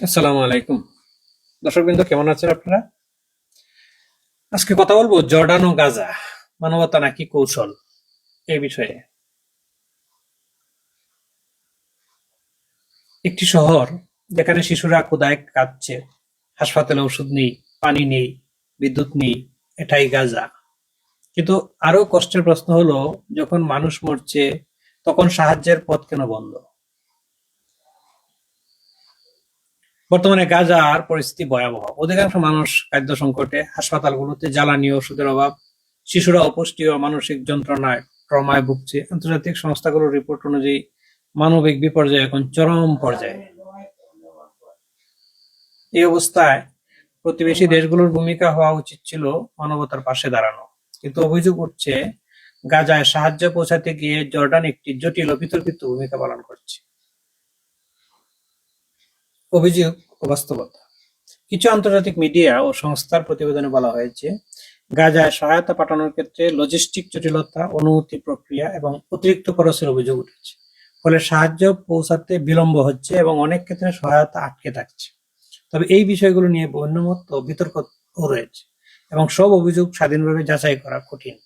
আসসালামু আলাইকুম। দর্শকবৃন্দ, কেমন আছেন আপনারা? আজকে কথা বলবো জর্ডান ও গাজা, মানবতা নাকি কৌশল, এই বিষয়ে। একটি শহর যেখানে শিশুরা ক্ষুধায় কাঁদছে, হাসপাতালে ওষুধ নেই, পানি নেই, বিদ্যুৎ নেই, এটাই গাজা। কিন্তু আরো কষ্টের প্রশ্ন হলো, যখন মানুষ মরছে তখন সাহায্যের পথ কেন বন্ধ? বর্তমানে গাজার পরিস্থিতি ভয়াবহ। অধিকাংশ মানুষ খাদ্য সংকটে, হাসপাতালগুলোতে জ্বালানি ও ওষুধের অভাব, শিশুরা অপুষ্টি ও মানসিক যন্ত্রণায়, ট্রমায় ভুগছে। আন্তর্জাতিক সংস্থাগুলোর রিপোর্ট অনুযায়ী মানবিক বিপর্যয় এখন চরম পর্যায়ে। এই অবস্থায় প্রতিবেশী দেশগুলোর ভূমিকা হওয়া উচিত ছিল মানবতার পাশে দাঁড়ানো। কিন্তু অভিযোগ উঠছে, গাজায় সাহায্য পৌঁছাতে গিয়ে জর্ডান একটি জটিল ও বিতর্কিত ভূমিকা পালন করছে। অভিযোগ ও বাস্তবতা। কিছু আন্তর্জাতিক মিডিয়া ও সংস্থার প্রতিবেদনে বলা হয়েছে, গাজায় সহায়তা পাঠানোর ক্ষেত্রে লজিস্টিক জটিলতা, অনুমতি প্রক্রিয়া এবং অতিরিক্ত খরচের অভিযোগ উঠেছে। ফলে সাহায্য পৌঁছাতে বিলম্ব হচ্ছে এবং অনেক ক্ষেত্রে সহায়তা আটকে থাকছে। তবে এই বিষয়গুলো নিয়ে ভিন্নমত ও বিতর্কও রয়েছে এবং সব অভিযোগ স্বাধীনভাবে যাচাই করা কঠিন।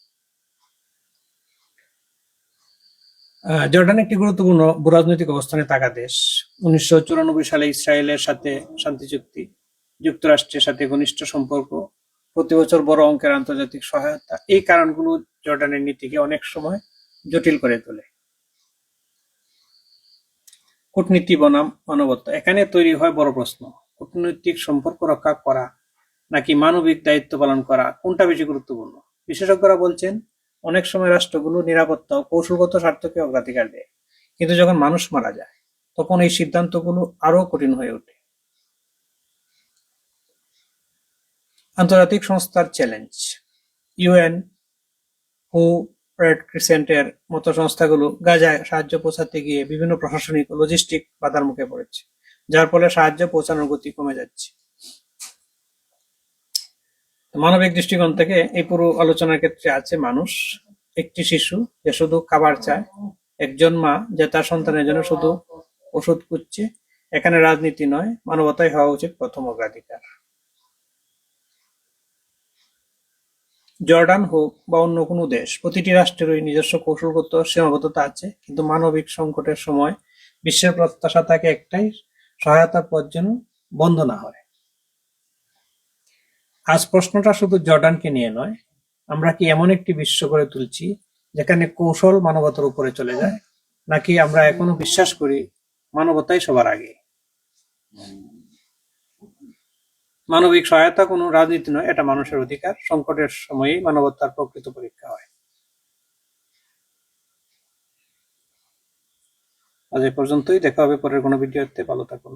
জর্ডান একটি গুরুত্বপূর্ণ ভূরাজনৈতিক অবস্থানে থাকা দেশ। 1994 সালে ইসরায়েলের সাথে শান্তি চুক্তি, যুক্তরাষ্ট্রের সাথে ঘনিষ্ঠ সম্পর্ক, প্রতি বছর বড় অঙ্কের আন্তর্জাতিক সহায়তা, এই কারণগুলো জর্ডানের নীতিকে অনেক সময় জটিল করে তোলে। কূটনীতি বনাম মানবতা, এখানে তৈরি হয় বড় প্রশ্ন। কূটনৈতিক সম্পর্ক রক্ষা করা নাকি মানবিক দায়িত্ব পালন করা, কোনটা বেশি গুরুত্বপূর্ণ? বিশেষজ্ঞরা বলছেন, অনেক সময় রাষ্ট্রগুলো নিরাপত্তা ও কৌশলগত স্বার্থকে অগ্রাধিকার দেয়, কিন্তু যখন মানুষ মারা যায় তখন এই সিদ্ধান্তগুলো আরো কঠিন হয়ে ওঠে। আন্তর্জাতিক সংস্থার চ্যালেঞ্জ। ইউএন ও রেড ক্রিসেন্টের মতো সংস্থাগুলো গাজায় সাহায্য পৌঁছাতে গিয়ে বিভিন্ন প্রশাসনিক ও লজিস্টিক বাধার মুখে পড়েছে, যার ফলে সাহায্য পৌঁছানোর গতি কমে যাচ্ছে। মানবিক দৃষ্টিকোণ থেকে এই পুরো আলোচনার ক্ষেত্রে আছে মানুষ, একটি শিশু যে শুধু খাবার চায়, একজন মা যে তার সন্তানের জন্য শুধু ওষুধ খুঁজছে। এখানে রাজনীতি নয়, মানবতাই হওয়া উচিত প্রথম অগ্রাধিকার। জর্ডান হোক বা অন্য কোনো দেশ, প্রতিটি রাষ্ট্রেরই নিজস্ব কৌশলগত সীমাবদ্ধতা আছে, কিন্তু মানবিক সংকটের সময় বিশ্বের প্রত্যাশা থাকে একটাই, সহায়তার পথ যেন বন্ধ না হয়। আজ প্রশ্নটা শুধু জর্ডানকে নিয়ে নয়, আমরা কি এমন একটি বিশ্ব গড়ে তুলছি যেখানে কৌশল মানবতার উপরে চলে যায়, নাকি আমরা এখনো বিশ্বাস করি মানবতাই সবার আগে? মানবিক সহায়তা কোনো রাজনীতি নয়, এটা মানুষের অধিকার। সংকটের সময়েই মানবতার প্রকৃত পরীক্ষা হয়। আজ এ পর্যন্তই, দেখা হবে পরের কোনো ভিডিওতে। ভালো থাকুন।